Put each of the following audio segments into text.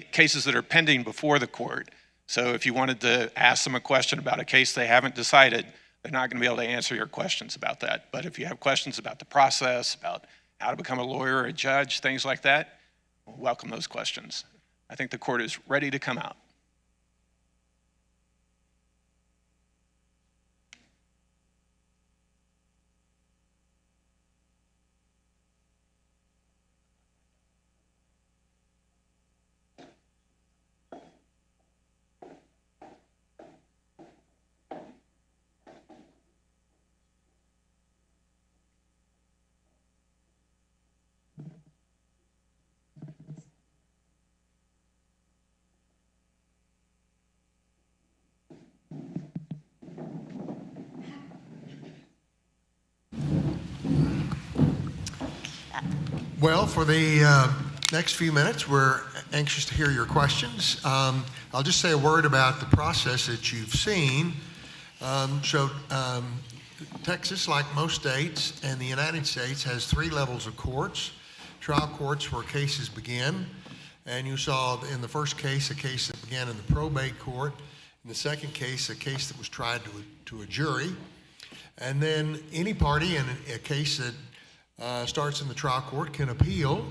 cases that are pending before the court. So if you wanted to ask them a question about a case they haven't decided, they're not going to be able to answer your questions about that. But if you have questions about the process, about how to become a lawyer or a judge, things like that, welcome those questions. I think the court is ready to come out. Well, for the next few minutes, we're anxious to hear your questions. I'll just say a word about the process that you've seen. Texas, like most states and the United States, has 3 levels of courts. Trial courts where cases begin. And you saw in the first case, a case that began in the probate court. In the second case, a case that was tried to a jury. And then any party in a case that starts in the trial court can appeal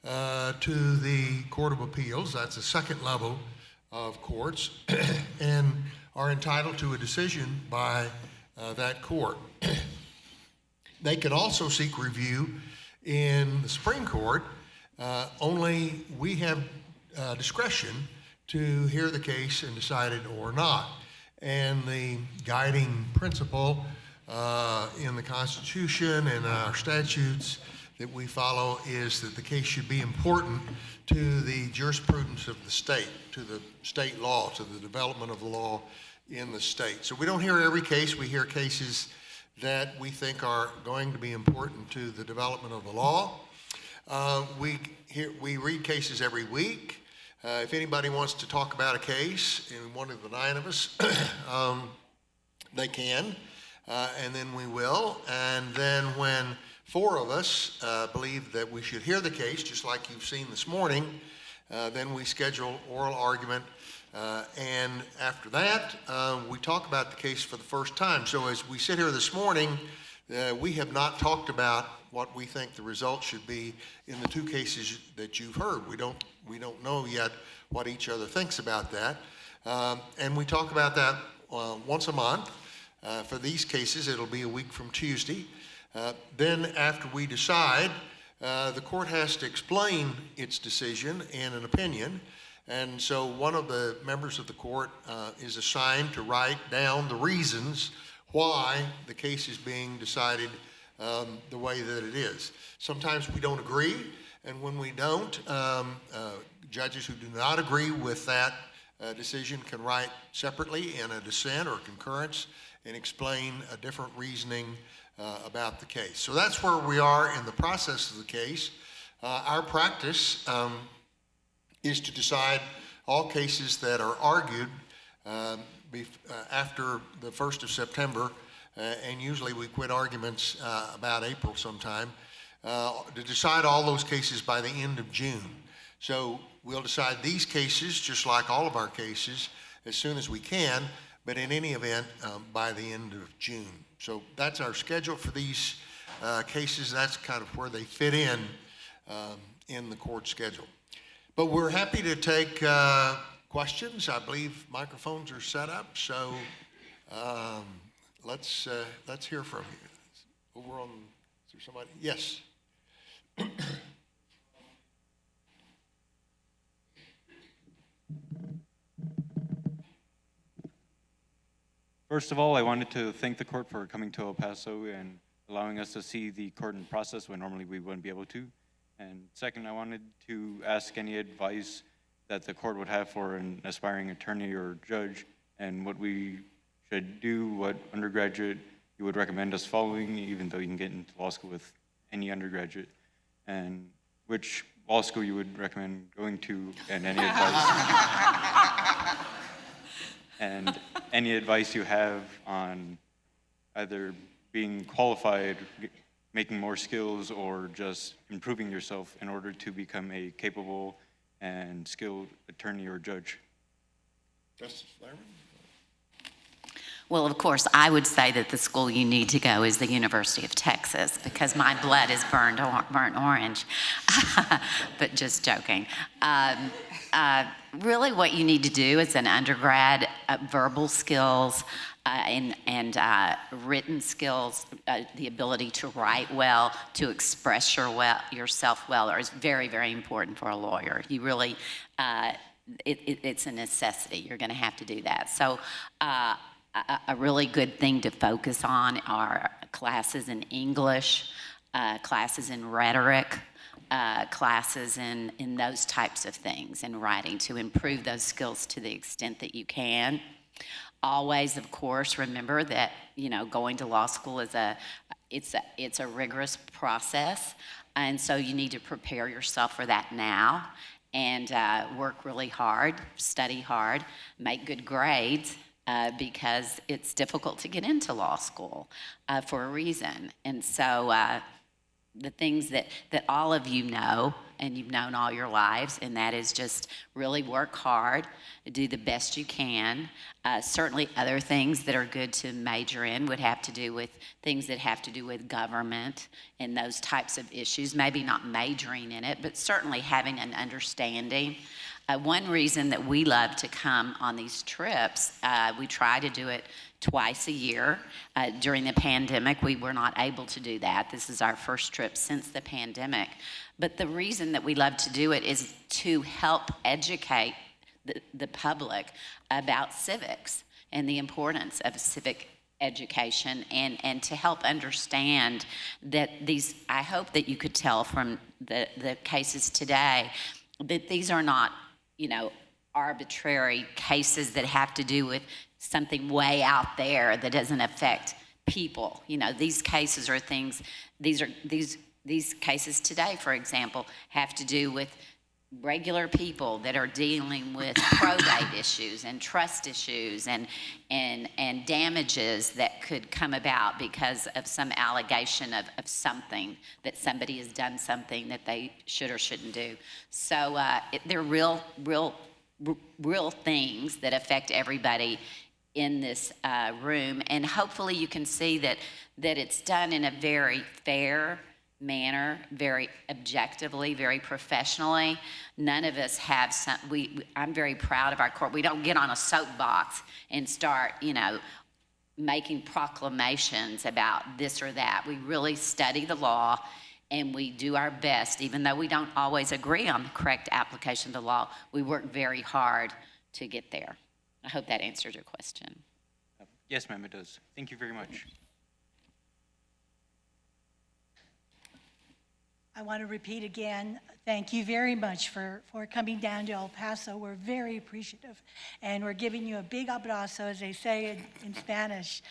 to the Court of Appeals. That's the second level of courts, and are entitled to a decision by that court. They can also seek review in the Supreme Court, only we have discretion to hear the case and decide it or not. And the guiding principle in the Constitution and our statutes that we follow is that the case should be important to the jurisprudence of the state, to the state law, to the development of the law in the state. So we don't hear every case. We hear cases that we think are going to be important to the development of the law. We read cases every week. If anybody wants to talk about a case, and one of the 9 of us, they can. And then we will. And then when 4 of us believe that we should hear the case, just like you've seen this morning, then we schedule oral argument. And after that, we talk about the case for the first time. So as we sit here this morning, we have not talked about what we think the results should be in the 2 cases that you've heard. We don't know yet what each other thinks about that. And we talk about that once a month. For these cases, it'll be a week from Tuesday. Then after we decide, the court has to explain its decision and an opinion. And so one of the members of the court is assigned to write down the reasons why the case is being decided the way that it is. Sometimes we don't agree, and when we don't, judges who do not agree with that decision can write separately in a dissent or concurrence and explain a different reasoning about the case. So that's where we are in the process of the case. Our practice is to decide all cases that are argued after the 1st of September, and usually we quit arguments about April sometime, to decide all those cases by the end of June. So we'll decide these cases, just like all of our cases, as soon as we can, but in any event, by the end of June. So that's our schedule for these cases. That's kind of where they fit in the court schedule. But we're happy to take questions. I believe microphones are set up, so let's hear from you. Over on, is there somebody? Yes. First of all, I wanted to thank the court for coming to El Paso and allowing us to see the court in process when normally we wouldn't be able to. And second, I wanted to ask any advice that the court would have for an aspiring attorney or judge, and what we should do, what undergraduate you would recommend us following, even though you can get into law school with any undergraduate, and which law school you would recommend going to, and any advice. And any advice you have on either being qualified, making more skills, or just improving yourself in order to become a capable and skilled attorney or judge. Justice Flaherty? Well, of course, I would say that the school you need to go is the University of Texas because my blood is burnt orange. But just joking. Really what you need to do as an undergrad, verbal skills and written skills, the ability to write well, to express yourself well is very, very important for a lawyer. You really, it's a necessity. You're going to have to do that. So a really good thing to focus on are classes in English, classes in rhetoric, classes in those types of things, in writing, to improve those skills to the extent that you can. Always, of course, remember that, going to law school is it's a rigorous process, and so you need to prepare yourself for that now and work really hard, study hard, make good grades, because it's difficult to get into law school for a reason. And so the things that all of you know, and you've known all your lives, and that is just really work hard, do the best you can. Certainly other things that are good to major in would have to do with things that have to do with government and those types of issues, maybe not majoring in it, but certainly having an understanding. One reason that we love to come on these trips, we try to do it twice a year. During the pandemic, we were not able to do that. This is our first trip since the pandemic. But the reason that we love to do it is to help educate the public about civics and the importance of civic education, and to help understand that these, I hope that you could tell from the cases today, that these are not, arbitrary cases that have to do with something way out there that doesn't affect people. These cases are things, these cases today, for example, have to do with regular people that are dealing with probate issues and trust issues and damages that could come about because of some allegation of something, that somebody has done something that they should or shouldn't do. So they're real things that affect everybody in this room, and hopefully you can see that it's done in a very fair manner, very objectively, very professionally. None of us have I'm very proud of our court. We don't get on a soapbox and start, making proclamations about this or that. We really study the law, and we do our best, even though we don't always agree on the correct application of the law. We work very hard to get there. I hope that answers your question. Yes, ma'am, it does. Thank you very much. I want to repeat again, thank you very much for coming down to El Paso. We're very appreciative, and we're giving you a big abrazo, as they say in Spanish.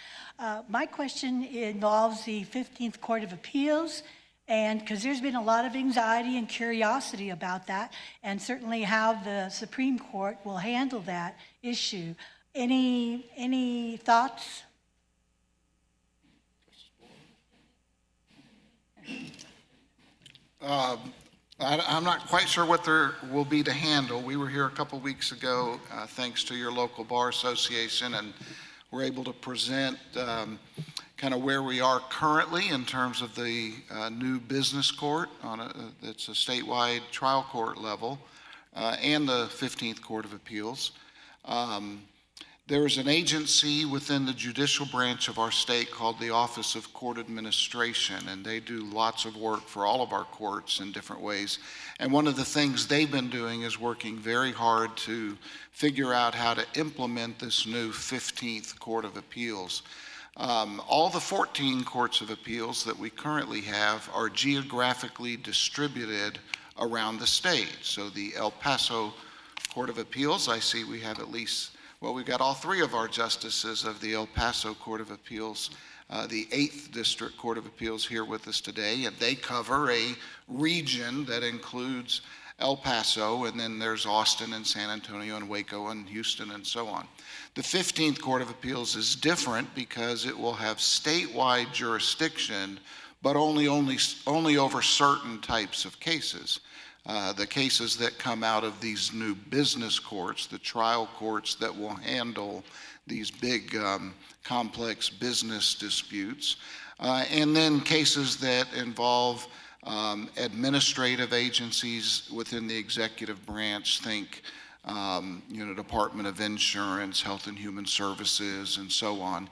My question involves the 15th Court of Appeals, and because there's been a lot of anxiety and curiosity about that, and certainly how the Supreme Court will handle that issue. Any thoughts? I'm not quite sure what there will be to handle. We were here a couple weeks ago, thanks to your local bar association, and we're able to present kind of where we are currently in terms of the new business court it's a statewide trial court level, and the 15th Court of Appeals. There is an agency within the judicial branch of our state called the Office of Court Administration, and they do lots of work for all of our courts in different ways. And one of the things they've been doing is working very hard to figure out how to implement this new 15th Court of Appeals. All the 14 courts of appeals that we currently have are geographically distributed around the state. So the El Paso Court of Appeals, I see we have at least, well, we've got all three of our justices of the El Paso Court of Appeals, the 8th District Court of Appeals here with us today, and they cover a region that includes El Paso, and then there's Austin and San Antonio and Waco and Houston and so on. The 15th Court of Appeals is different because it will have statewide jurisdiction, but only over certain types of cases. the cases that come out of these new business courts, the trial courts that will handle these big complex business disputes, and then cases that involve administrative agencies within the executive branch, think Department of Insurance, Health and Human Services, and so on.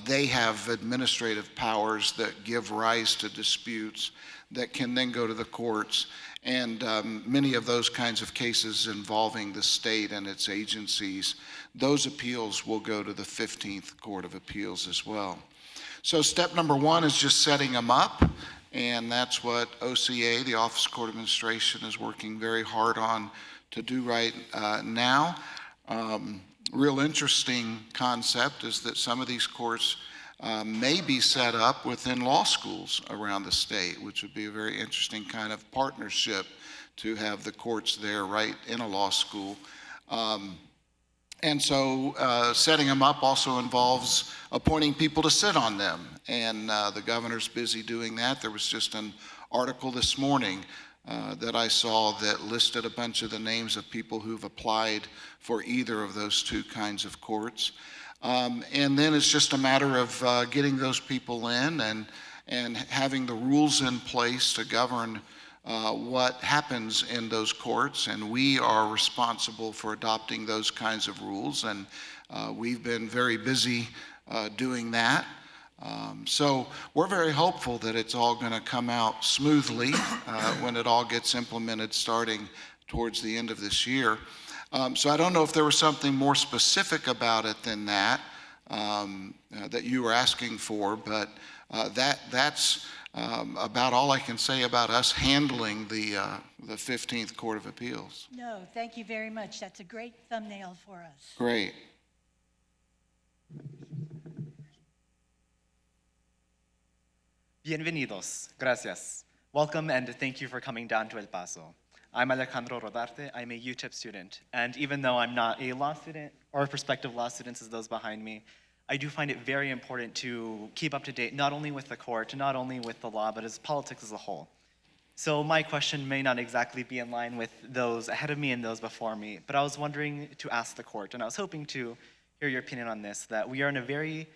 They have administrative powers that give rise to disputes that can then go to the courts. And many of those kinds of cases involving the state and its agencies, those appeals will go to the 15th Court of Appeals as well. So step number one is just setting them up, and that's what OCA, the Office of Court Administration, is working very hard on to do right now. Real interesting concept is that some of these courts may be set up within law schools around the state, which would be a very interesting kind of partnership to have the courts there right in a law school. And so setting them up also involves appointing people to sit on them. And the governor's busy doing that. There was just an article this morning that I saw that listed a bunch of the names of people who've applied for either of those two kinds of courts. And then it's just a matter of getting those people in and having the rules in place to govern what happens in those courts. And we are responsible for adopting those kinds of rules. And we've been very busy doing that. So we're very hopeful that it's all going to come out smoothly when it all gets implemented starting towards the end of this year. So I don't know if there was something more specific about it than that that you were asking for, but that's about all I can say about us handling the 15th Court of Appeals. No, thank you very much. That's a great thumbnail for us. Great. Bienvenidos. Gracias. Welcome and thank you for coming down to El Paso. I'm Alejandro Rodarte. I'm a UTEP student. And even though I'm not a law student or prospective law students as those behind me, I do find it very important to keep up to date, not only with the court, not only with the law, but as politics as a whole. So my question may not exactly be in line with those ahead of me and those before me, but I was wondering to ask the court, and I was hoping to hear your opinion on this, that we are in a very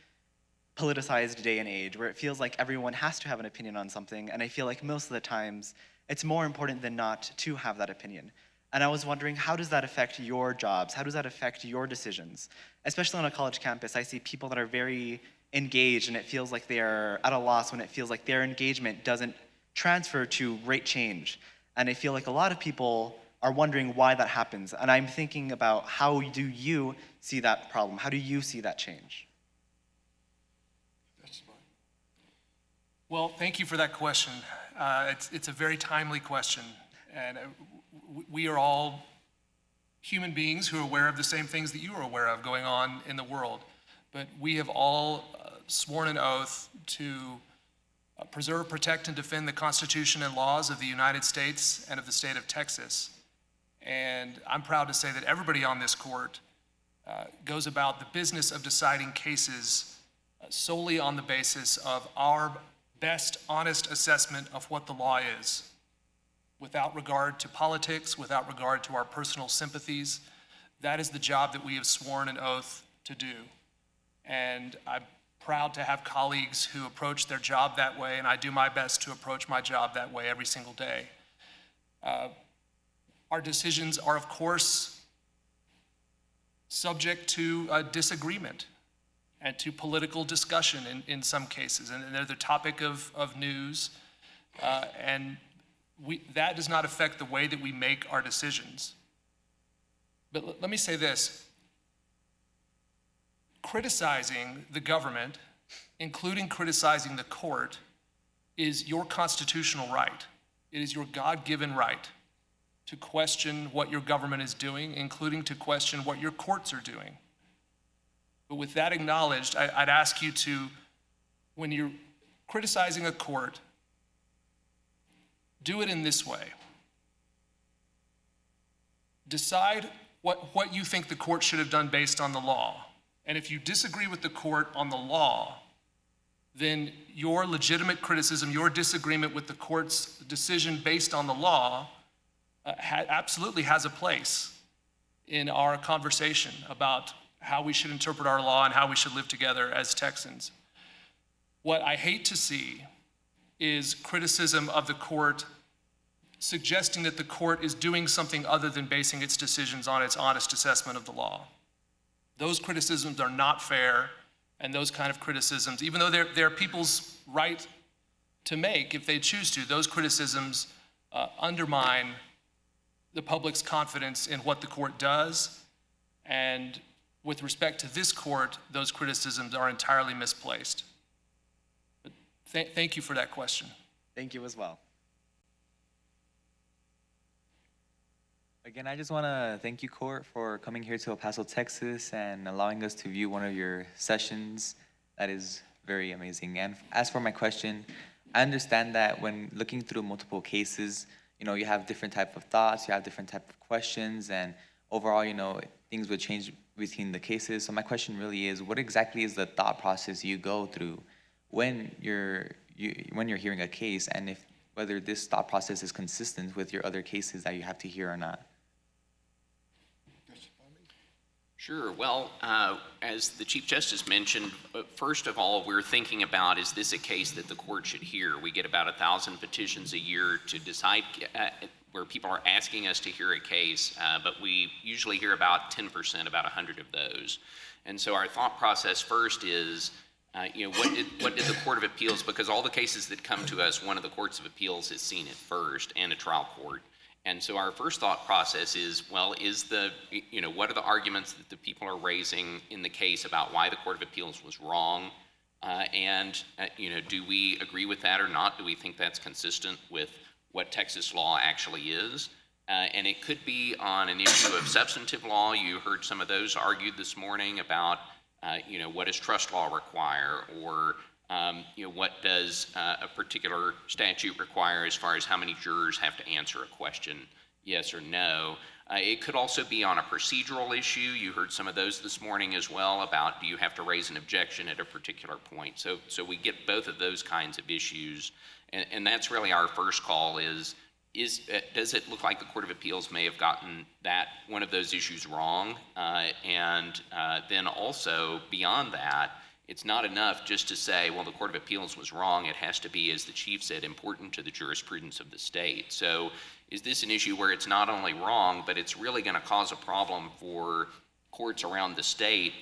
politicized day and age where it feels like everyone has to have an opinion on something, and I feel like most of the times it's more important than not to have that opinion. And I was wondering, how does that affect your jobs? How does that affect your decisions? Especially on a college campus, I see people that are very engaged and it feels like they are at a loss when it feels like their engagement doesn't transfer to great change. And I feel like a lot of people are wondering why that happens. And I'm thinking about, how do you see that problem? How do you see that change? Well, thank you for that question. It's a very timely question, and we are all human beings who are aware of the same things that you are aware of going on in the world. But we have all sworn an oath to preserve, protect, and defend the Constitution and laws of the United States and of the state of Texas. And I'm proud to say that everybody on this court goes about the business of deciding cases solely on the basis of our best honest assessment of what the law is, without regard to politics, without regard to our personal sympathies. That is the job that we have sworn an oath to do. And I'm proud to have colleagues who approach their job that way, and I do my best to approach my job that way every single day. Our decisions are, of course, subject to disagreement and to political discussion in some cases, and they're the topic of news, and that does not affect the way that we make our decisions. But let me say this. Criticizing the government, including criticizing the court, is your constitutional right. It is your God-given right to question what your government is doing, including to question what your courts are doing. But with that acknowledged, I'd ask you to, when you're criticizing a court, do it in this way. Decide what you think the court should have done based on the law. And if you disagree with the court on the law, then your legitimate criticism, your disagreement with the court's decision based on the law, absolutely has a place in our conversation about how we should interpret our law and how we should live together as Texans. What I hate to see is criticism of the court suggesting that the court is doing something other than basing its decisions on its honest assessment of the law. Those criticisms are not fair, and those kind of criticisms, even though they're people's right to make if they choose to, those criticisms undermine the public's confidence in what the court does. And with respect to this court, those criticisms are entirely misplaced. But thank you for that question. Thank you as well. Again, I just want to thank you, Court, for coming here to El Paso, Texas, and allowing us to view one of your sessions. That is very amazing. And as for my question, I understand that when looking through multiple cases, you have different type of thoughts, you have different type of questions, and overall, things would change between the cases. So my question really is, what exactly is the thought process you go through when you're hearing a case, and whether this thought process is consistent with your other cases that you have to hear or not? Sure. Well, as the Chief Justice mentioned, first of all, we're thinking about, is this a case that the court should hear? We get about 1,000 petitions a year to decide where people are asking us to hear a case, but we usually hear about 10%, about 100 of those. And so our thought process first is, what did the Court of Appeals, because all the cases that come to us, one of the courts of appeals has seen it first, and a trial court. And so our first thought process is, well, what are the arguments that the people are raising in the case about why the Court of Appeals was wrong? Do we agree with that or not? Do we think that's consistent with what Texas law actually is? And it could be on an issue of substantive law. You heard some of those argued this morning about, what does trust law require? Or what does a particular statute require as far as how many jurors have to answer a question, yes or no? It could also be on a procedural issue. You heard some of those this morning as well about, do you have to raise an objection at a particular point? So we get both of those kinds of issues, and that's really our first call is does it look like the Court of Appeals may have gotten one of those issues wrong? And then also beyond that, it's not enough just to say, well, the Court of Appeals was wrong. It has to be, as the Chief said, important to the jurisprudence of the state. So is this an issue where it's not only wrong, but it's really going to cause a problem for courts around the state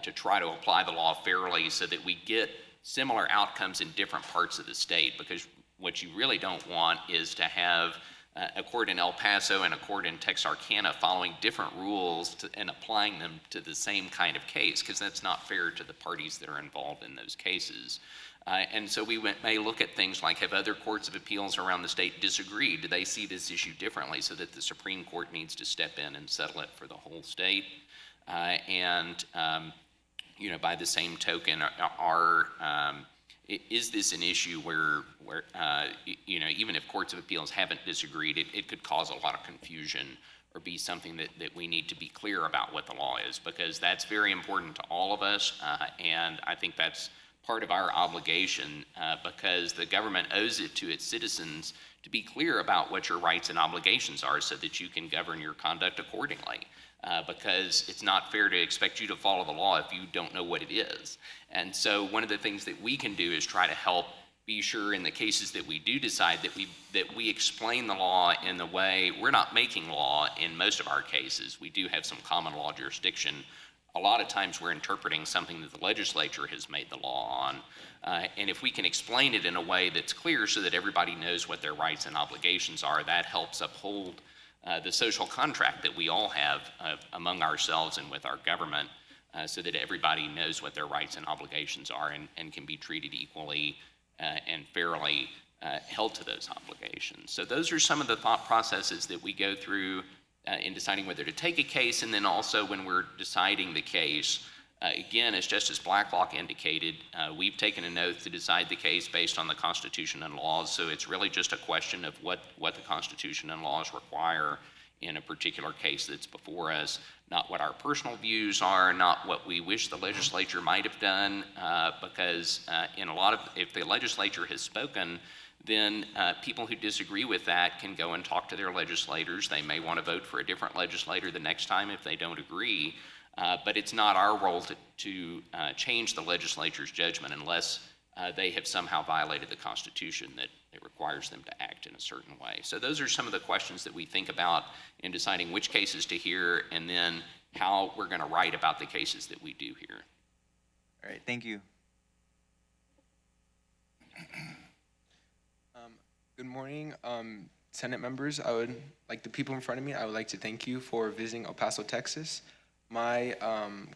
to try to apply the law fairly so that we get similar outcomes in different parts of the state? Because what you really don't want is to have a court in El Paso and a court in Texarkana following different rules and applying them to the same kind of case, because that's not fair to the parties that are involved in those cases. And so we may look at things like, have other courts of appeals around the state disagreed? Do they see this issue differently so that the Supreme Court needs to step in and settle it for the whole state? By the same token, is this an issue where even if courts of appeals haven't disagreed, it could cause a lot of confusion or be something that we need to be clear about what the law is, because that's very important to all of us, and I think that's part of our obligation, because the government owes it to its citizens to be clear about what your rights and obligations are so that you can govern your conduct accordingly. Because it's not fair to expect you to follow the law if you don't know what it is. And so one of the things that we can do is try to help be sure in the cases that we do decide that we explain the law in the way we're not making law in most of our cases. We do have some common law jurisdiction. A lot of times we're interpreting something that the legislature has made the law on. And if we can explain it in a way that's clear so that everybody knows what their rights and obligations are, that helps uphold the social contract that we all have among ourselves and with our government, so that everybody knows what their rights and obligations are and can be treated equally and fairly held to those obligations. So those are some of the thought processes that we go through in deciding whether to take a case, and then also when we're deciding the case. Again, as Justice Blacklock indicated, we've taken an oath to decide the case based on the Constitution and laws, so it's really just a question of what the Constitution and laws require in a particular case that's before us, not what our personal views are, not what we wish the legislature might have done, because if the legislature has spoken, then people who disagree with that can go and talk to their legislators. They may want to vote for a different legislator the next time if they don't agree, but it's not our role to change the legislature's judgment unless they have somehow violated the Constitution that it requires them to act in a certain way. So those are some of the questions that we think about in deciding which cases to hear and then how we're going to write about the cases that we do hear. All right, thank you. Good morning, Senate members. Like the people in front of me, I would like to thank you for visiting El Paso, Texas. My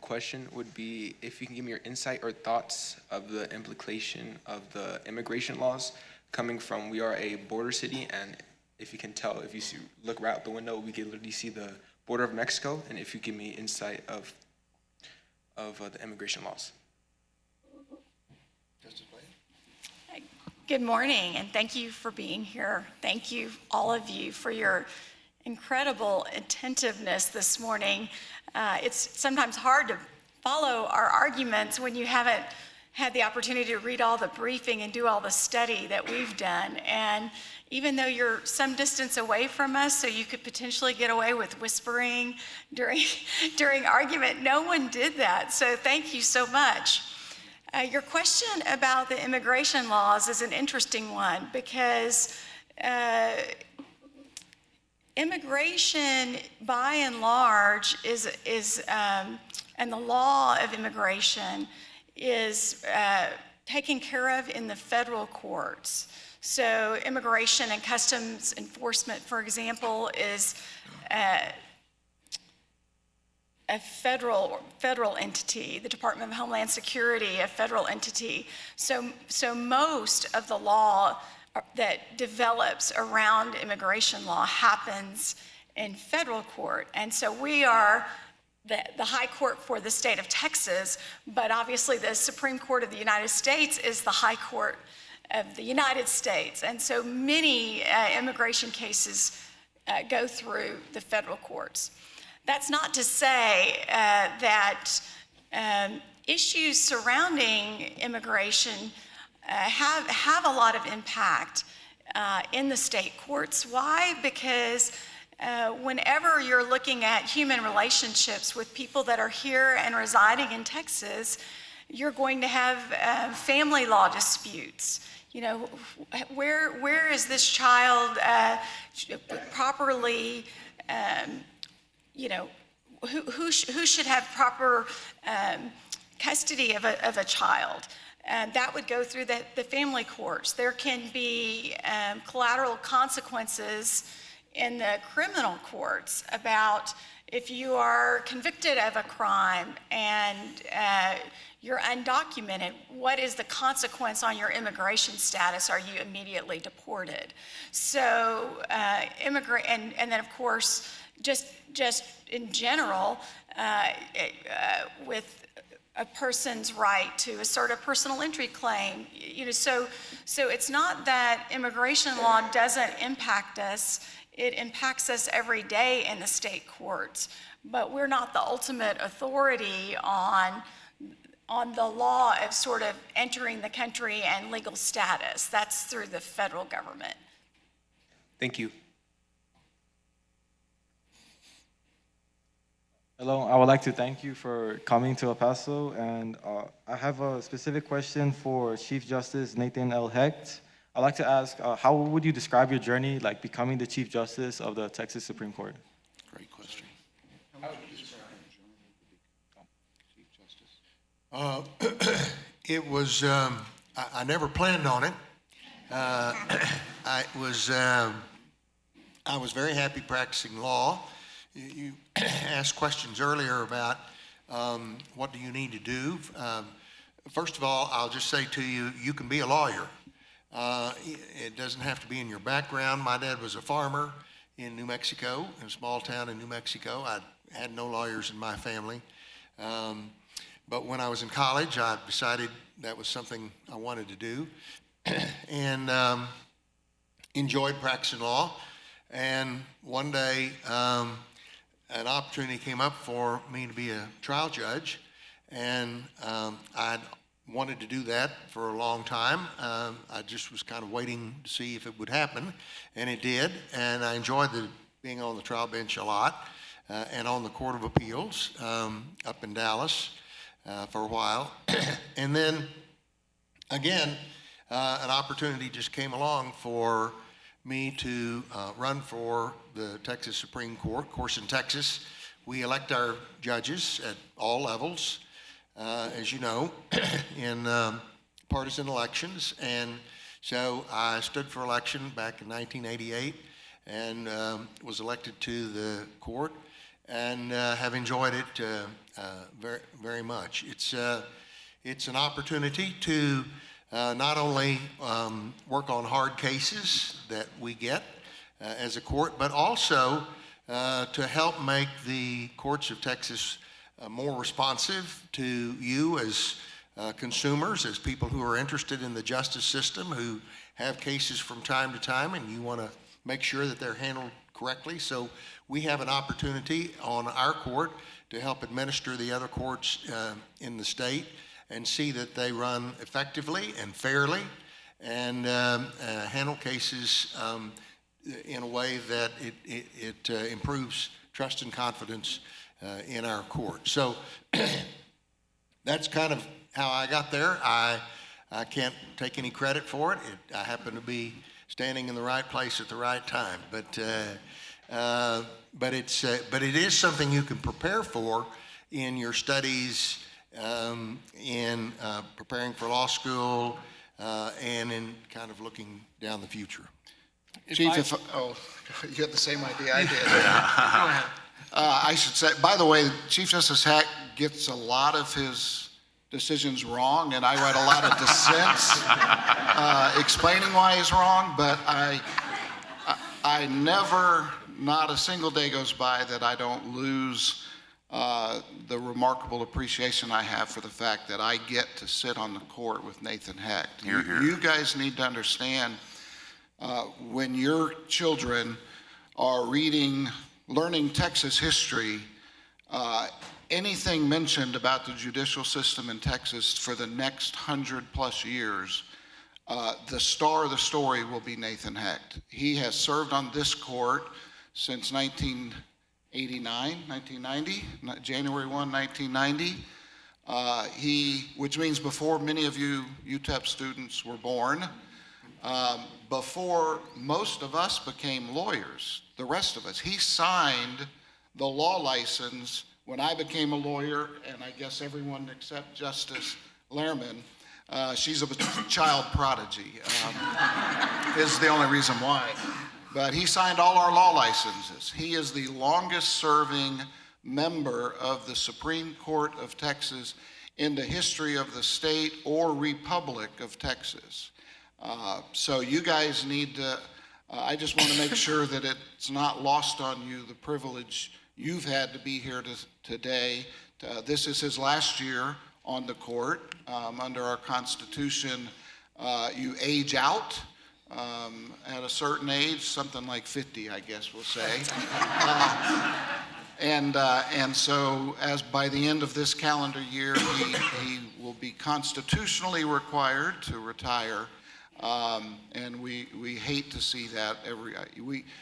question would be if you can give me your insight or thoughts of the implication of the immigration laws coming from, we are a border city, and if you can tell, if you look right out the window, we can literally see the border of Mexico, and if you give me insight of the immigration laws. Justice Blaine? Good morning, and thank you for being here. Thank you, all of you, for your incredible attentiveness this morning. It's sometimes hard to follow our arguments when you haven't had the opportunity to read all the briefing and do all the study that we've done. And even though you're some distance away from us, so you could potentially get away with whispering during argument, no one did that. So thank you so much. Your question about the immigration laws is an interesting one because immigration, by and large, and the law of immigration is taken care of in the federal courts. So Immigration and Customs Enforcement, for example, is a federal entity, the Department of Homeland Security, a federal entity. So most of the law that develops around immigration law happens in federal court. And so we are the high court for the state of Texas, but obviously the Supreme Court of the United States is the high court of the United States. And so many immigration cases go through the federal courts. That's not to say that issues surrounding immigration have a lot of impact in the state courts. Why? Because whenever you're looking at human relationships with people that are here and residing in Texas, you're going to have family law disputes. You know, where is this child properly, you know, who should have proper custody of a child? That would go through the family courts. There can be collateral consequences in the criminal courts about if you are convicted of a crime and you're undocumented, what is the consequence on your immigration status? Are you immediately deported? So and then of course, just in general, with a person's right to assert a personal injury claim, you know, so it's not that immigration law doesn't impact us. It impacts us every day in the state courts, but we're not the ultimate authority on the law of sort of entering the country and legal status. That's through the federal government. Thank you. Hello, I would like to thank you for coming to El Paso, and I have a specific question for Chief Justice Nathan L. Hecht. I'd like to ask, how would you describe your journey, like becoming the Chief Justice of the Texas Supreme Court? Great question. It was, I never planned on it. I was very happy practicing law. You asked questions earlier about what do you need to do. First of all, I'll just say to you, you can be a lawyer. It doesn't have to be in your background. My dad was a farmer in New Mexico, in a small town in New Mexico. I had no lawyers in my family. But when I was in college, I decided that was something I wanted to do and enjoyed practicing law. And one day, an opportunity came up for me to be a trial judge, and I'd wanted to do that for a long time. I just was kind of waiting to see if it would happen, and it did. And I enjoyed being on the trial bench a lot, and on the Court of Appeals up in Dallas for a while. And then, again, an opportunity just came along for me to run for the Texas Supreme Court. Of course, in Texas, we elect our judges at all levels, as you know, in partisan elections. And so I stood for election back in 1988 and was elected to the court, and have enjoyed it very, very much. It's an opportunity to not only work on hard cases that we get as a court, but also to help make the courts of Texas more responsive to you as consumers, as people who are interested in the justice system, who have cases from time to time, and you want to make sure that they're handled correctly. So we have an opportunity on our court to help administer the other courts in the state and see that they run effectively and fairly, and handle cases in a way that it improves trust and confidence in our court. So that's kind of how I got there. I can't take any credit for it. I happen to be standing in the right place at the right time. But it is something you can prepare for in your studies, in preparing for law school, and in kind of looking down the future. Chief, you had the same idea I did. Go ahead. I should say, by the way, Chief Justice Hecht gets a lot of his decisions wrong, and I write a lot of dissents explaining why he's wrong, but I never, not a single day goes by that I don't lose the remarkable appreciation I have for the fact that I get to sit on the court with Nathan Hecht. You guys need to understand, when your children are learning Texas history, anything mentioned about the judicial system in Texas for the next 100+ years, the star of the story will be Nathan Hecht. He has served on this court since 1990, January 1, 1990. Which means before many of you UTEP students were born, before most of us became lawyers, the rest of us. He signed the law license when I became a lawyer, and I guess everyone except Justice Lehrman. She's a child prodigy, is the only reason why. But he signed all our law licenses. He is the longest serving member of the Supreme Court of Texas in the history of the state or Republic of Texas. So you guys need to, I just want to make sure that it's not lost on you the privilege you've had to be here today. This is his last year on the court. Under our Constitution, you age out at a certain age, something like 50, I guess we'll say. And so as by the end of this calendar year, he will be constitutionally required to retire. And we hate to see that.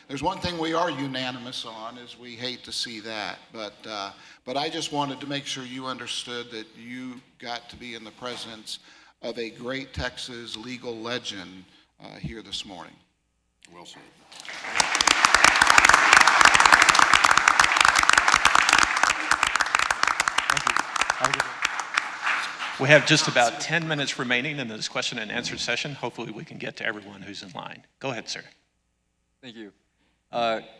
There's one thing we are unanimous on, is we hate to see that. But I just wanted to make sure you understood that you got to be in the presence of a great Texas legal legend here this morning. Well said. We have just about 10 minutes remaining in this question and answer session. Hopefully we can get to everyone who's in line. Go ahead, sir. Thank you.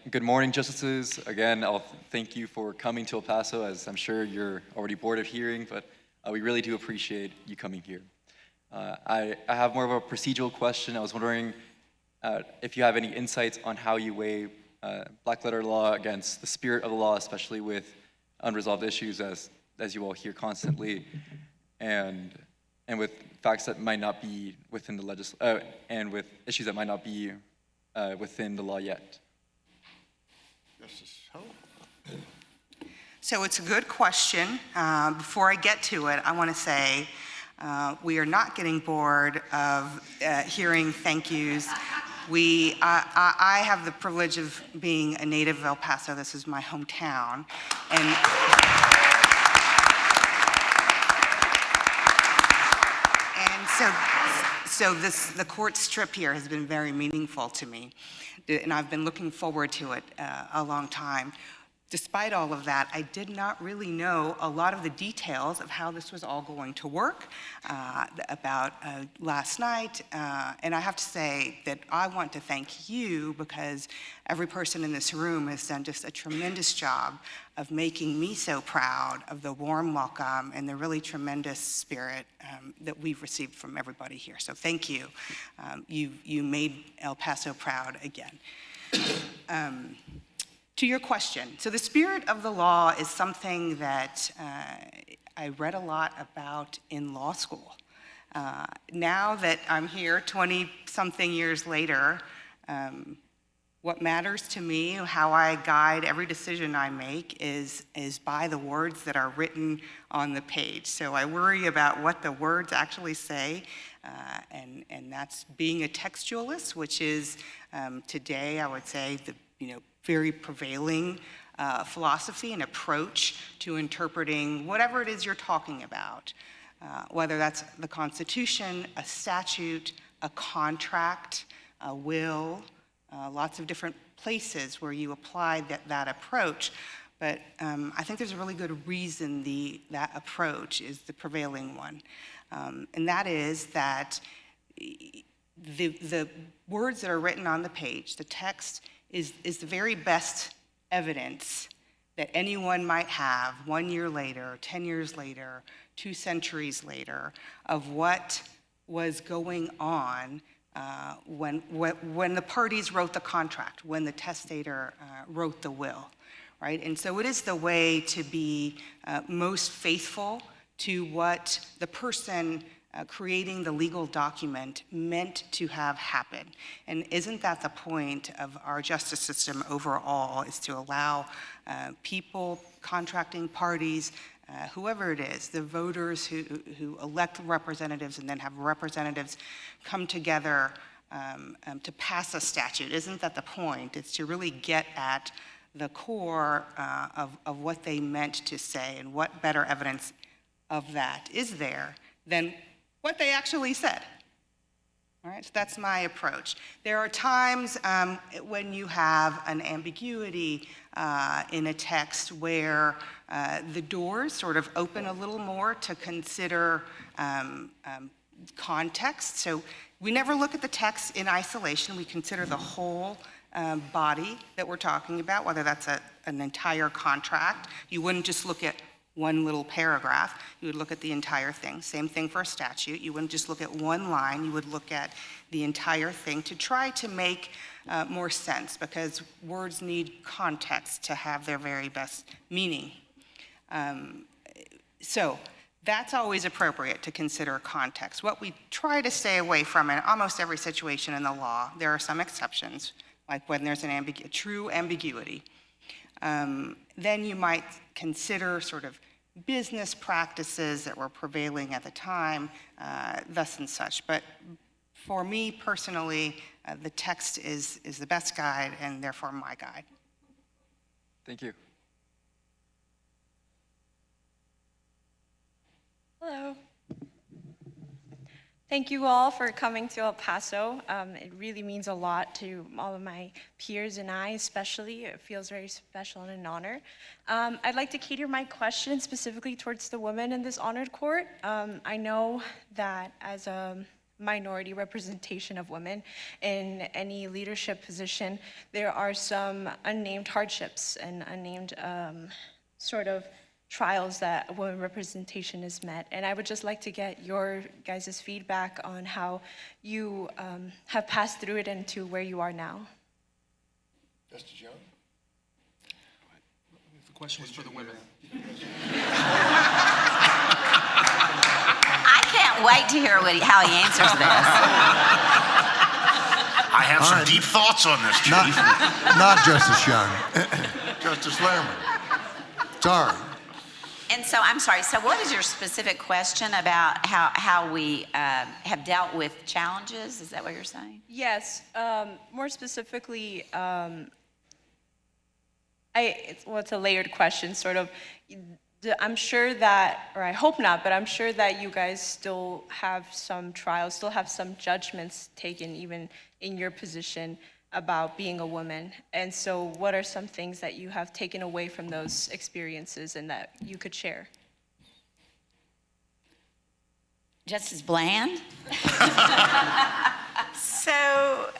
Good morning, Justices. Again, I'll thank you for coming to El Paso, as I'm sure you're already bored of hearing, but we really do appreciate you coming here. I have more of a procedural question. I was wondering if you have any insights on how you weigh black letter law against the spirit of the law, especially with unresolved issues, as you all hear constantly, and with facts that might not be within the and with issues that might not be within the law yet. So it's a good question. Before I get to it, I want to say We are not getting bored of hearing thank yous. I have the privilege of being a native of El Paso. This is my hometown. So the court strip here has been very meaningful to me, and I've been looking forward to it a long time. Despite all of that, I did not really know a lot of the details of how this was all going to work about last night. And I have to say that I want to thank you because every person in this room has done just a tremendous job of making me so proud of the warm welcome and the really tremendous spirit that we've received from everybody here. So thank you. You made El Paso proud again. To your question, so the spirit of the law is something that I read a lot about in law school. Now that I'm here 20-something years later, what matters to me, how I guide every decision I make is by the words that are written on the page. So I worry about what the words actually say, and that's being a textualist, which is today, I would say, the very prevailing philosophy and approach to interpreting whatever it is you're talking about, whether that's the Constitution, a statute, a contract, a will, lots of different places where you apply that approach. But I think there's a really good reason that approach is the prevailing one. And that is that the words that are written on the page, the text, is the very best evidence that anyone might have 1 year later, 10 years later, 2 centuries later, of what was going on when the parties wrote the contract, when the testator wrote the will, right? And so it is the way to be most faithful to what the person creating the legal document meant to have happen. And isn't that the point of our justice system overall, is to allow people, contracting parties, whoever it is, the voters who elect representatives and then have representatives come together to pass a statute? Isn't that the point? It's to really get at the core of what they meant to say, and what better evidence of that is there than what they actually said. All right, so that's my approach. There are times when you have an ambiguity in a text where the doors sort of open a little more to consider context. So we never look at the text in isolation. We consider the whole body that we're talking about, whether that's an entire contract. You wouldn't just look at one little paragraph. You would look at the entire thing. Same thing for a statute. You wouldn't just look at one line. You would look at the entire thing to try to make more sense, because words need context to have their very best meaning. So that's always appropriate to consider context. What we try to stay away from in almost every situation in the law, there are some exceptions, like when there's a true ambiguity, then you might consider sort of business practices that were prevailing at the time, thus and such. But for me personally, the text is the best guide, and therefore my guide. Thank you. Hello. Thank you all for coming to El Paso. It really means a lot to all of my peers and I especially. It feels very special and an honor. I'd like to cater my question specifically towards the women in this honored court. I know that as a minority representation of women in any leadership position, there are some unnamed hardships and unnamed sort of trials that women representation is met. And I would just like to get your guys' feedback on how you have passed through it and to where you are now. Justice Young? The question was for the women. I can't wait to hear how he answers this. I have some deep thoughts on this, Chief. Not Justice Young. Justice Lerman. Sorry. And so I'm sorry, so what is your specific question about how we have dealt with challenges? Is that what you're saying? Yes, more specifically, it's a layered question, sort of. I'm sure that, or I hope not, but I'm sure that you guys still have some trials, still have some judgments taken even in your position about being a woman. And so what are some things that you have taken away from those experiences and that you could share? Justice Bland? So,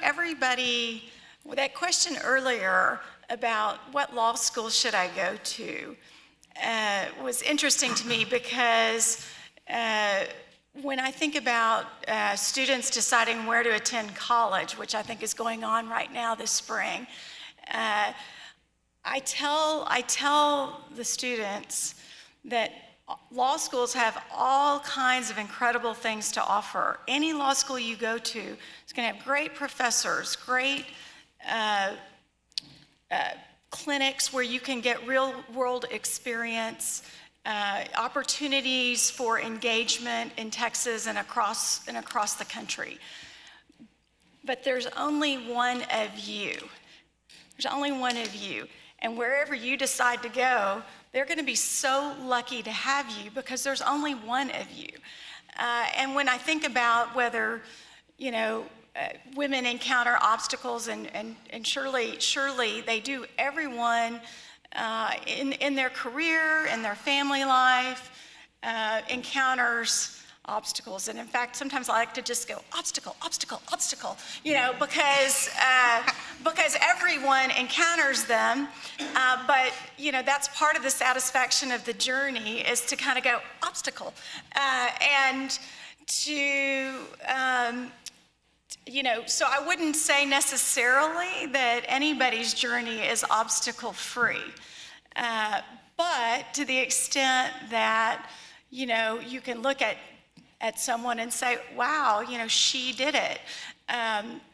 everybody, that question earlier about what law school should I go to was interesting to me because when I think about students deciding where to attend college, which I think is going on right now this spring, I tell the students that law schools have all kinds of incredible things to offer. Any law school you go to is going to have great professors, great clinics where you can get real world experience, opportunities for engagement in Texas and across the country. But there's only one of you. There's only one of you. And wherever you decide to go, they're going to be so lucky to have you because there's only one of you. And when I think about whether, women encounter obstacles, and surely they do. Everyone in their career, in their family life, encounters obstacles. And in fact, sometimes I like to just go obstacle, obstacle, obstacle, because everyone encounters them. But that's part of the satisfaction of the journey, is to kind of go obstacle and to. So I wouldn't say necessarily that anybody's journey is obstacle-free, but to the extent that, you can look at someone and say, wow, she did it.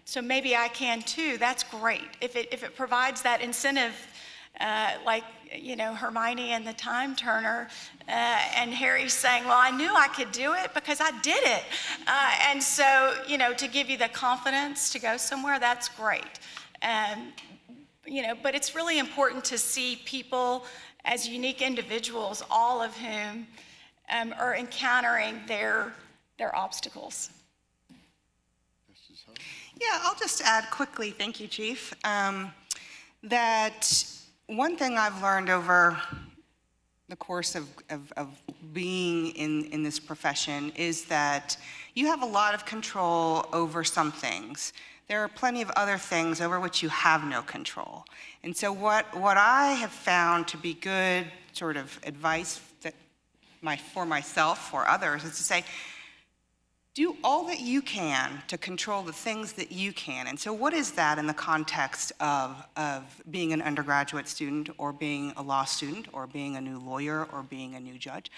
So maybe I can too. That's great. If it provides that incentive, like, Hermione and the Time Turner, and Harry saying, well, I knew I could do it because I did it. And so, to give you the confidence to go somewhere, that's great. But it's really important to see people as unique individuals, all of whom are encountering their obstacles. Yeah, I'll just add quickly, thank you, Chief, that one thing I've learned over the course of being in this profession is that you have a lot of control over some things. There are plenty of other things over which you have no control. And so what I have found to be good sort of advice for myself, for others, is to say, do all that you can to control the things that you can. And so what is that in the context of being an undergraduate student, or being a law student, or being a new lawyer, or being a new judge?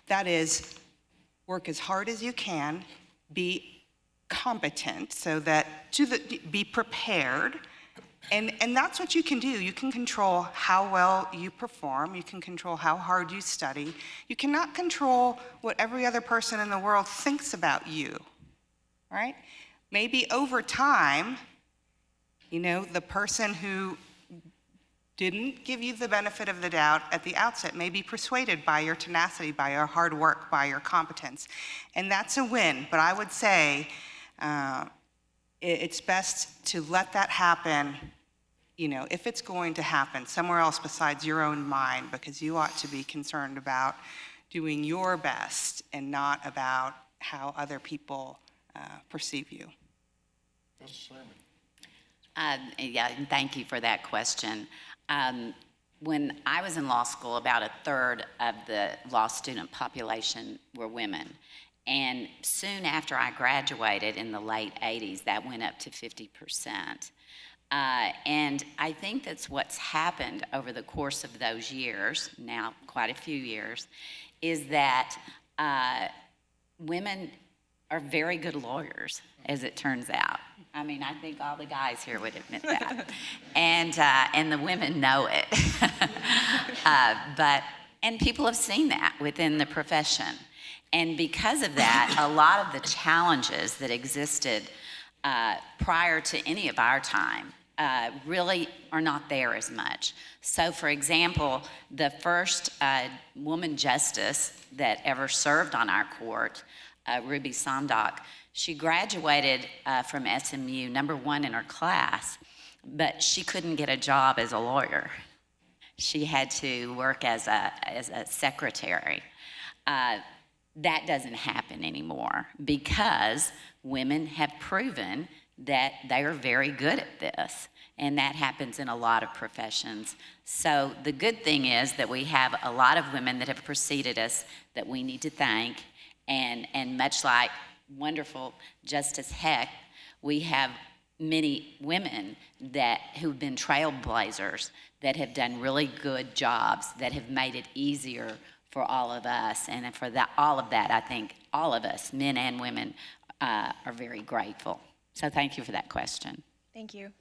That is, work as hard as you can, be competent, so that be prepared. And that's what you can do. You can control how well you perform. You can control how hard you study. You cannot control what every other person in the world thinks about you, right? Maybe over time, the person who didn't give you the benefit of the doubt at the outset may be persuaded by your tenacity, by your hard work, by your competence. And that's a win. But I would say it's best to let that happen, if it's going to happen, somewhere else besides your own mind, because you ought to be concerned about doing your best and not about how other people perceive you. Yeah, and thank you for that question. When I was in law school, about a third of the law student population were women. And soon after I graduated in the late 80s, that went up to 50%. And I think that's what's happened over the course of those years, now quite a few years, is that women are very good lawyers, as it turns out. I mean, I think all the guys here would admit that. And the women know it. But And people have seen that within the profession. And because of that, a lot of the challenges that existed prior to any of our time really are not there as much. So, for example, the first woman justice that ever served on our court, Ruby Sondock, she graduated from SMU, #1 in her class, but she couldn't get a job as a lawyer. She had to work as a secretary. That doesn't happen anymore because women have proven that they are very good at this. And that happens in a lot of professions. So the good thing is that we have a lot of women that have preceded us that we need to thank. And much like wonderful Justice Hecht, we have many women who've been trailblazers that have done really good jobs that have made it easier for all of us. And for all of that, I think all of us, men and women, are very grateful. So thank you for that question. Thank you.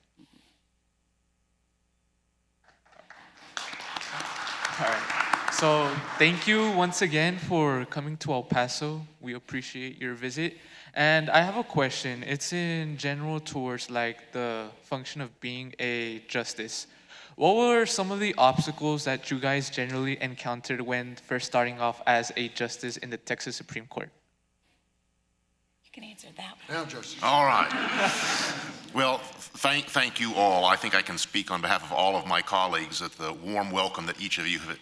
All right. So thank you once again for coming to El Paso. We appreciate your visit. And I have a question. It's in general towards like the function of being a justice. What were some of the obstacles that you guys generally encountered when first starting off as a justice in the Texas Supreme Court? You can answer that one. Now, Justice. All right. Well, thank you all. I think I can speak on behalf of all of my colleagues that the warm welcome that each of you have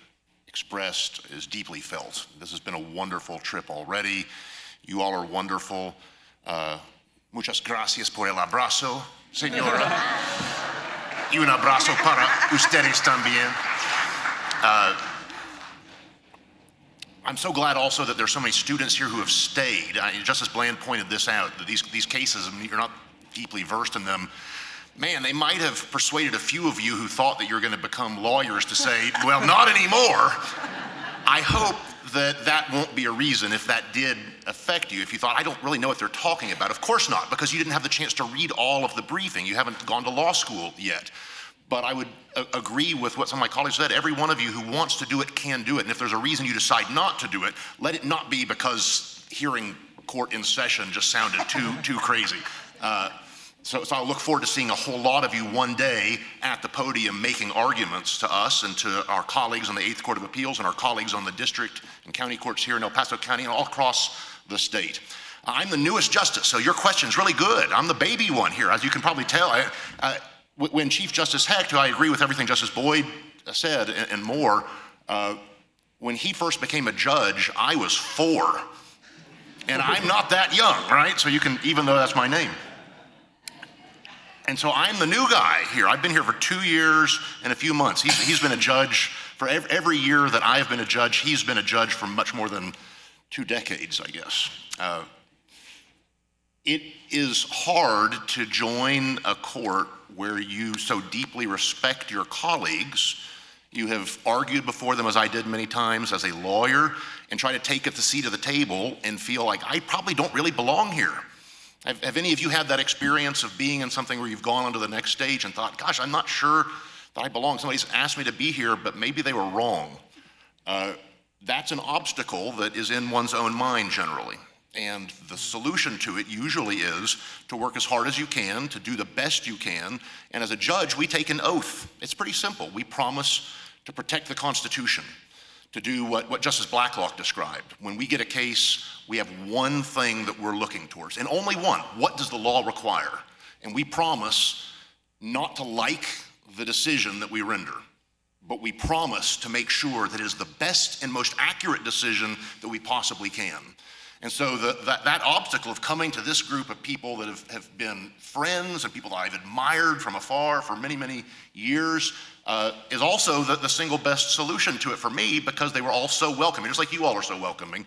expressed is deeply felt. This has been a wonderful trip already. You all are wonderful. Muchas gracias por el abrazo, señora. Y un abrazo para ustedes también. I'm so glad also that there's so many students here who have stayed. Justice Bland pointed this out, that these cases, you're not deeply versed in them. Man, they might have persuaded a few of you who thought that you're going to become lawyers to say, well, not anymore. I hope that won't be a reason if that did affect you. If you thought, I don't really know what they're talking about. Of course not, because you didn't have the chance to read all of the briefing. You haven't gone to law school yet. But I would agree with what some of my colleagues said. Every one of you who wants to do it can do it. And if there's a reason you decide not to do it, let it not be because hearing court in session just sounded too crazy. So I look forward to seeing a whole lot of you one day at the podium making arguments to us and to our colleagues on the 8th Court of Appeals and our colleagues on the district and county courts here in El Paso County and all across the state. I'm the newest justice, so your question's really good. I'm the baby one here, as you can probably tell. When Chief Justice Hecht, who I agree with everything Justice Boyd said and more, when he first became a judge, I was 4. And I'm not that young, right? So you can, even though that's my name. And so I'm the new guy here. I've been here for 2 years and a few months. He's been a judge for every year that I've been a judge. He's been a judge for much more than 2 decades, I guess. It is hard to join a court where you so deeply respect your colleagues. You have argued before them, as I did many times, as a lawyer, and try to take at the seat of the table and feel like, I probably don't really belong here. Have any of you had that experience of being in something where you've gone on to the next stage and thought, gosh, I'm not sure that I belong. Somebody's asked me to be here, but maybe they were wrong. That's an obstacle that is in one's own mind generally. And the solution to it usually is to work as hard as you can, to do the best you can. And as a judge, we take an oath. It's pretty simple. We promise to protect the Constitution, to do what Justice Blacklock described. When we get a case, we have one thing that we're looking towards, and only one. What does the law require? And we promise not to like the decision that we render, but we promise to make sure that it is the best and most accurate decision that we possibly can. And so that obstacle of coming to this group of people that have been friends and people that I've admired from afar for many, many years is also the single best solution to it for me, because they were all so welcoming, just like you all are so welcoming.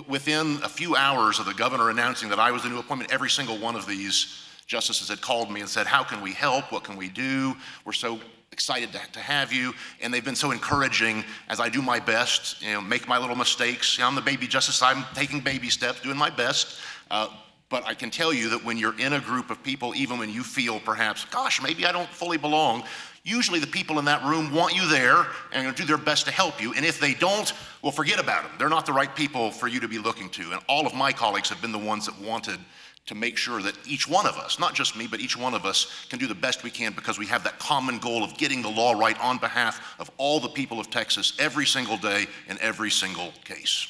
Within a few hours of the governor announcing that I was the new appointment, every single one of these justices had called me and said, how can we help? What can we do? We're so excited to have you, and they've been so encouraging as I do my best, make my little mistakes. I'm the baby justice, I'm taking baby steps, doing my best, but I can tell you that when you're in a group of people, even when you feel perhaps, gosh, maybe I don't fully belong, Usually the people in that room want you there and are going to do their best to help you. And if they don't, well, forget about them. They're not the right people for you to be looking to. And all of my colleagues have been the ones that wanted to make sure that each one of us, not just me, but each one of us can do the best we can because we have that common goal of getting the law right on behalf of all the people of Texas every single day in every single case.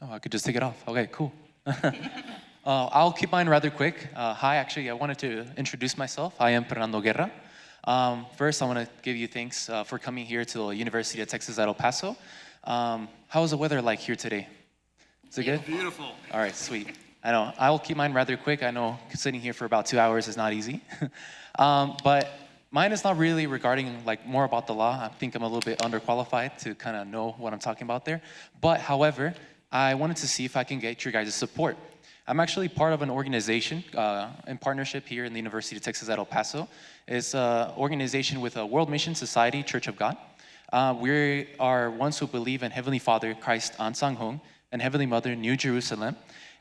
Oh, I could just take it off. Okay, cool. I'll keep mine rather quick. Hi, actually, I wanted to introduce myself. I am Fernando Guerra. First, I want to give you thanks for coming here to the University of Texas at El Paso. How is the weather like here today? Is it good? Beautiful. All right, sweet. I know. I will keep mine rather quick. I know sitting here for about 2 hours is not easy. But mine is not really regarding more about the law. I think I'm a little bit underqualified to kind of know what I'm talking about there. But however, I wanted to see if I can get your guys' support. I'm actually part of an organization in partnership here in the University of Texas at El Paso. It's an organization with a World Mission Society, Church of God. We are ones who believe in Heavenly Father, Christ An-Sang-Hong, and Heavenly Mother, New Jerusalem.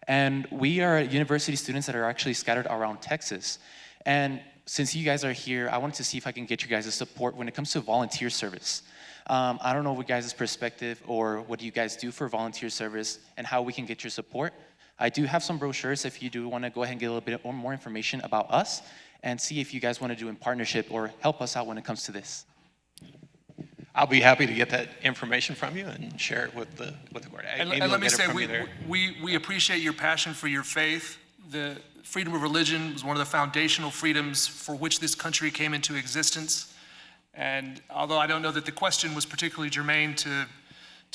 And we are university students that are actually scattered around Texas. And since you guys are here, I wanted to see if I can get you guys' support when it comes to volunteer service. I don't know what guys' perspective or what you guys do for volunteer service and how we can get your support. I do have some brochures if you do want to go ahead and get a little bit more information about us and see if you guys want to do in partnership or help us out when it comes to this. I'll be happy to get that information from you and share it with the court. And Maybe let we'll me get it say, from you there. we appreciate your passion for your faith. The freedom of religion was one of the foundational freedoms for which this country came into existence. And although I don't know that the question was particularly germane to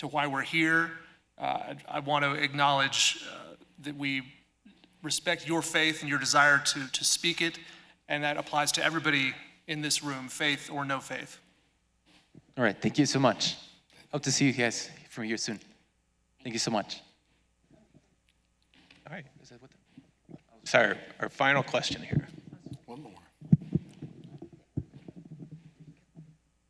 why we're here, I want to acknowledge that we respect your faith and your desire to speak it, and that applies to everybody in this room, faith or no faith. All right, thank you so much. Hope to see you guys from here soon. Thank you so much. All right. Sorry, our final question here. One more.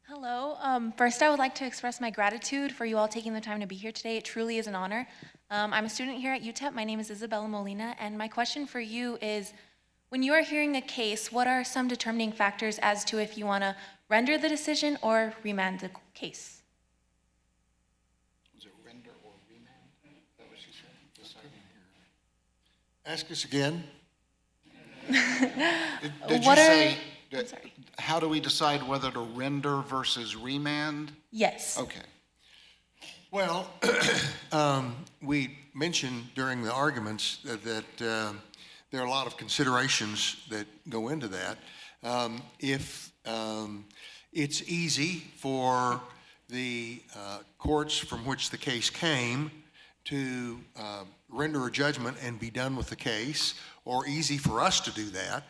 Hello. First, I would like to express my gratitude for you all taking the time to be here today. It truly is an honor. I'm a student here at UTEP. My name is Isabella Molina, and my question for you is, when you are hearing a case, what are some determining factors as to if you want to render the decision or remand the case? Was it render or remand? Is that what she said? Deciding here. Ask us again. Did you say, how do we decide whether to render versus remand? Yes. Okay. Well, we mentioned during the arguments that there are a lot of considerations that go into that. If it's easy for the courts from which the case came to render a judgment and be done with the case, or easy for us to do that,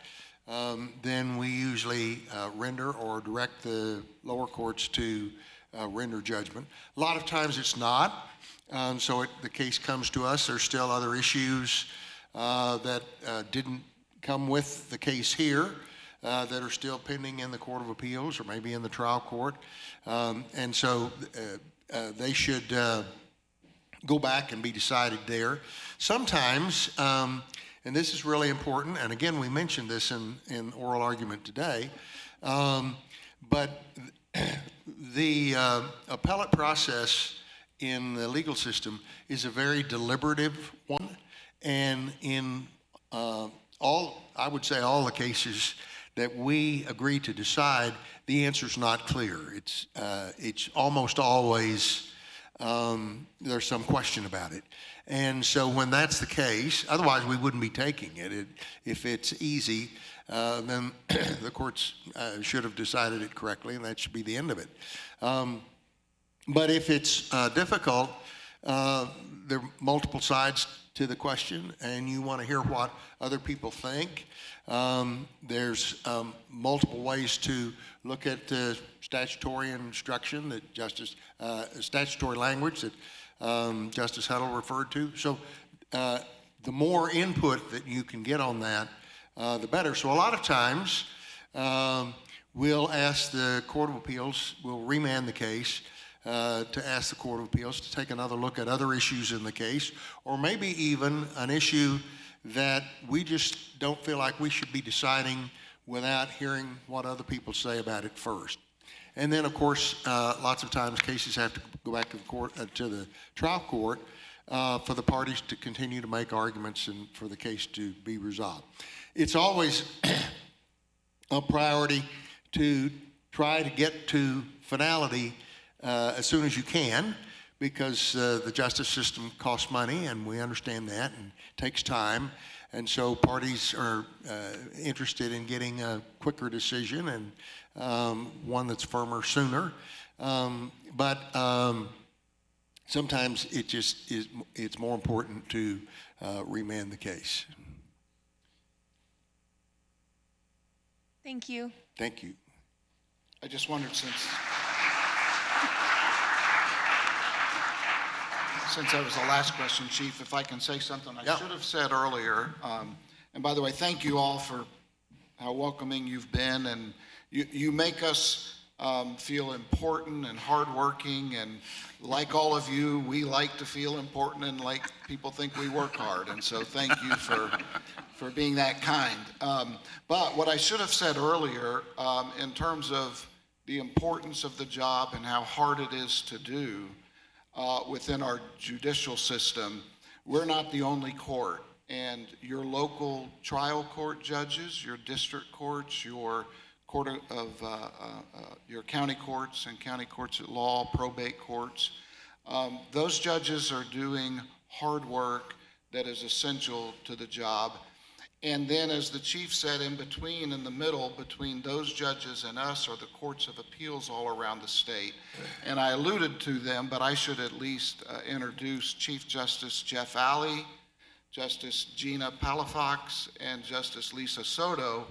then we usually render or direct the lower courts to render judgment. A lot of times it's not, so the case comes to us. There's still other issues that didn't come with the case here that are still pending in the Court of Appeals or maybe in the trial court. And so they should go back and be decided there. Sometimes, and this is really important, and again, we mentioned this in oral argument today, but the appellate process in the legal system is a very deliberative one, and in I would say all the cases that we agree to decide, the answer's not clear. It's almost always there's some question about it. And so when that's the case, otherwise we wouldn't be taking it. If it's easy, then the courts should have decided it correctly, and that should be the end of it. But if it's difficult, there are multiple sides to the question, and you want to hear what other people think. There's multiple ways to look at the statutory instruction that statutory language that Justice Huddle referred to. So the more input that you can get on that, the better. So a lot of times, we'll ask the Court of Appeals, we'll remand the case to ask the Court of Appeals to take another look at other issues in the case, or maybe even an issue that we just don't feel like we should be deciding without hearing what other people say about it first. And then, of course, lots of times cases have to go back to the court, to the trial court, for the parties to continue to make arguments and for the case to be resolved. It's always a priority to try to get to finality as soon as you can, because the justice system costs money, and we understand that, and takes time. And so parties are interested in getting a quicker decision and one that's firmer sooner. But sometimes it just is, it's more important to remand the case. Thank you. Thank you. I just wondered, since that was the last question, Chief, if I can say something I should have said earlier. And by the way, thank you all for how welcoming you've been, and you make us feel important and hardworking, and like all of you, we like to feel important and like people think we work hard, and so thank you for being that kind. But what I should have said earlier, in terms of the importance of the job and how hard it is to do within our judicial system, we're not the only court, and your local trial court judges, your district courts, your your county courts and county courts at law, probate courts. Those judges are doing hard work that is essential to the job. And then, as the chief said, in the middle, between those judges and us, are the courts of appeals all around the state. And I alluded to them, but I should at least introduce Chief Justice Jeff Alley, Justice Gina Palafox, and Justice Lisa Soto,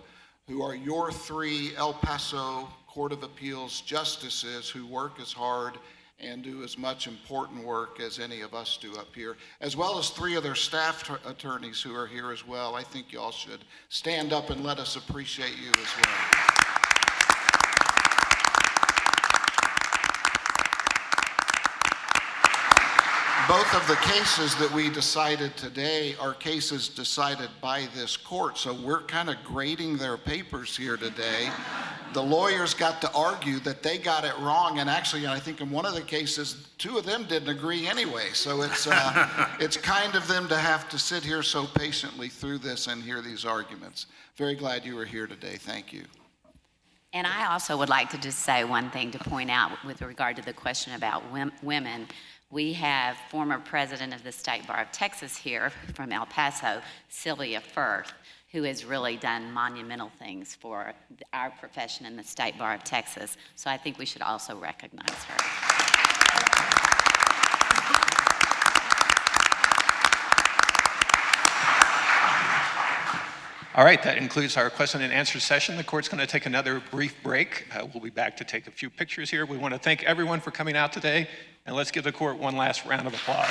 who are your three El Paso Court of Appeals justices who work as hard and do as much important work as any of us do up here, as well as three of their staff attorneys who are here as well. I think y'all should stand up and let us appreciate you as well. Both of the cases that we decided today are cases decided by this court, so we're kind of grading their papers here today. The lawyers got to argue that they got it wrong, and actually, I think in one of the cases, two of them didn't agree anyway, so it's kind of them to have to sit here so patiently through this and hear these arguments. Very glad you were here today. Thank you. And I also would like to just say one thing to point out with regard to the question about women. We have former president of the State Bar of Texas here from El Paso, Sylvia Firth, who has really done monumental things for our profession in the State Bar of Texas. So I think we should also recognize her. All right, that concludes our question and answer session. The court's going to take another brief break. We'll be back to take a few pictures here. We want to thank everyone for coming out today, and let's give the court one last round of applause.